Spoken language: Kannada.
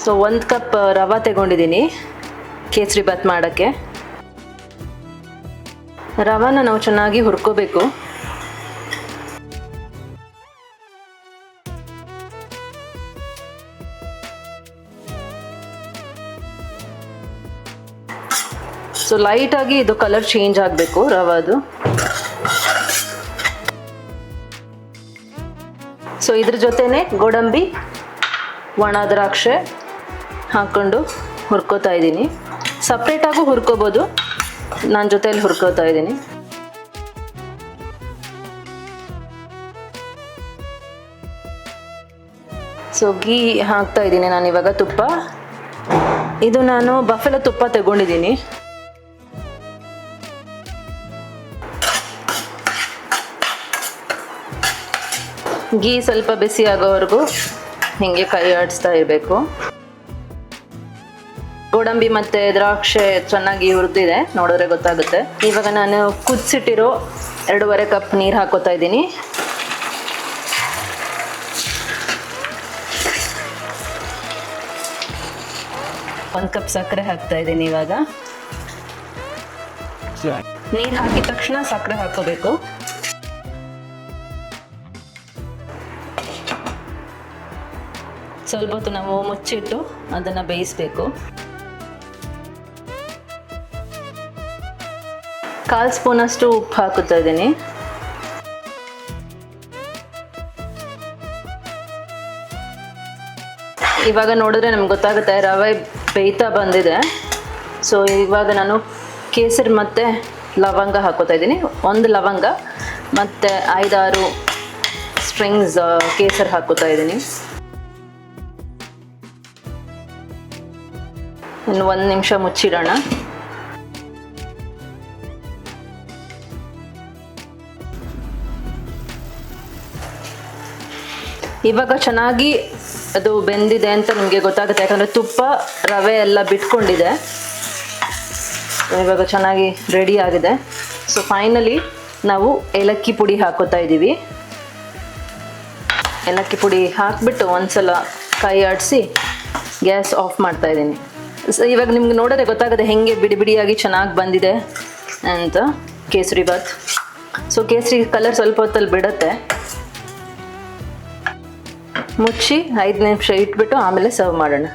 ಸೊ 1 ಕಪ್ ರವೆ ತಗೊಂಡಿದ್ದೀನಿ ಕೇಸರಿ ಬಾತ್ ಮಾಡೋಕ್ಕೆ. ರವಾನ ನಾವು ಚೆನ್ನಾಗಿ ಹುರ್ಕೋಬೇಕು. ಸೊ ಲೈಟಾಗಿ ಇದು ಕಲರ್ ಚೇಂಜ್ ಆಗಬೇಕು ರವಾದು. ಸೊ ಇದ್ರ ಜೊತೆನೆ ಗೋಡಂಬಿ, ಒಣ ದ್ರಾಕ್ಷೆ ಹಾಕ್ಕೊಂಡು ಹುರ್ಕೋತಾ ಇದ್ದೀನಿ. ಸಪ್ರೇಟಾಗೂ ಹುರ್ಕೋಬೋದು, ನಾನು ಜೊತೆಯಲ್ಲಿ ಹುರ್ಕೋತಾ ಇದ್ದೀನಿ. ಸೊ ಗೀ ಹಾಕ್ತಾ ಇದ್ದೀನಿ ನಾನು ಇವಾಗ. ತುಪ್ಪ, ಇದು ನಾನು ಬಫೆಲೋ ತುಪ್ಪ ತಗೊಂಡಿದ್ದೀನಿ. ಗೀ ಸ್ವಲ್ಪ ಬಿಸಿ ಆಗೋವರೆಗೂ ಹೀಗೆ ಕೈ ಆಡಿಸ್ತಾ ಇರಬೇಕು. ಗೋಡಂಬಿ ಮತ್ತು ದ್ರಾಕ್ಷೆ ಚೆನ್ನಾಗಿ ಹುರಿದಿದೆ, ನೋಡಿದ್ರೆ ಗೊತ್ತಾಗುತ್ತೆ. ಇವಾಗ ನಾನು ಕುದಿಸಿಟ್ಟಿರೋ 2.5 ಕಪ್ ನೀರು ಹಾಕೋತಾ ಇದ್ದೀನಿ. ಒಂದು ಕಪ್ ಸಕ್ಕರೆ ಹಾಕ್ತಾ ಇದ್ದೀನಿ. ಇವಾಗ ನೀರು ಹಾಕಿದ ತಕ್ಷಣ ಸಕ್ಕರೆ ಹಾಕೋಬೇಕು. ಸ್ವಲ್ಪ ಹೊತ್ತು ನಾವು ಮುಚ್ಚಿಟ್ಟು ಅದನ್ನು ಬೇಯಿಸಬೇಕು. 1/4 ಸ್ಪೂನಷ್ಟು ಉಪ್ಪು ಹಾಕುತ್ತಾ ಇದ್ದೀನಿ. ಇವಾಗ ನೋಡಿದ್ರೆ ನಮ್ಗೆ ಗೊತ್ತಾಗುತ್ತೆ ರವೆ ಬೇಯ್ತಾ ಬಂದಿದೆ. ಸೊ ಇವಾಗ ನಾನು ಕೇಸರಿ ಮತ್ತು ಲವಂಗ ಹಾಕೋತಾ ಇದ್ದೀನಿ. 1 ಲವಂಗ ಮತ್ತು 5-6 ಸ್ಟ್ರಿಂಗ್ಸ್ ಕೇಸರಿ ಹಾಕೋತಾ ಇದ್ದೀನಿ. ಇನ್ನು 1 ನಿಮಿಷ ಮುಚ್ಚಿಡೋಣ. ಇವಾಗ ಚೆನ್ನಾಗಿ ಅದು ಬೆಂದಿದೆ ಅಂತ ನಿಮಗೆ ಗೊತ್ತಾಗುತ್ತೆ, ಯಾಕಂದರೆ ತುಪ್ಪ ರವೆ ಎಲ್ಲ ಬಿಟ್ಕೊಂಡಿದೆ. ಇವಾಗ ಚೆನ್ನಾಗಿ ರೆಡಿ ಆಗಿದೆ. ಸೊ ಫೈನಲಿ ನಾವು ಏಲಕ್ಕಿ ಪುಡಿ ಹಾಕೋತಾ ಇದ್ದೀವಿ. ಏಲಕ್ಕಿ ಪುಡಿ ಹಾಕಿಬಿಟ್ಟು ಒಂದ್ಸಲ ಕೈ ಆಡಿಸಿ ಗ್ಯಾಸ್ ಆಫ್ ಮಾಡ್ತಾ ಇದ್ದೀನಿ. ಇವಾಗ ನಿಮ್ಗೆ ನೋಡಿದ್ರೆ ಗೊತ್ತಾಗುತ್ತೆ ಹೆಂಗೆ ಬಿಡಿ ಬಿಡಿಯಾಗಿ ಚೆನ್ನಾಗಿ ಬಂದಿದೆ ಅಂತ ಕೇಸರಿ ಬಾತ್. ಸೊ ಕೇಸರಿ ಕಲರ್ ಸ್ವಲ್ಪ ಹೊತ್ತಲ್ಲಿ ಬಿಡುತ್ತೆ. ಮುಚ್ಚಿ 5 ನಿಮಿಷ ಇಟ್ಬಿಟ್ಟು ಆಮೇಲೆ ಸರ್ವ್ ಮಾಡೋಣ.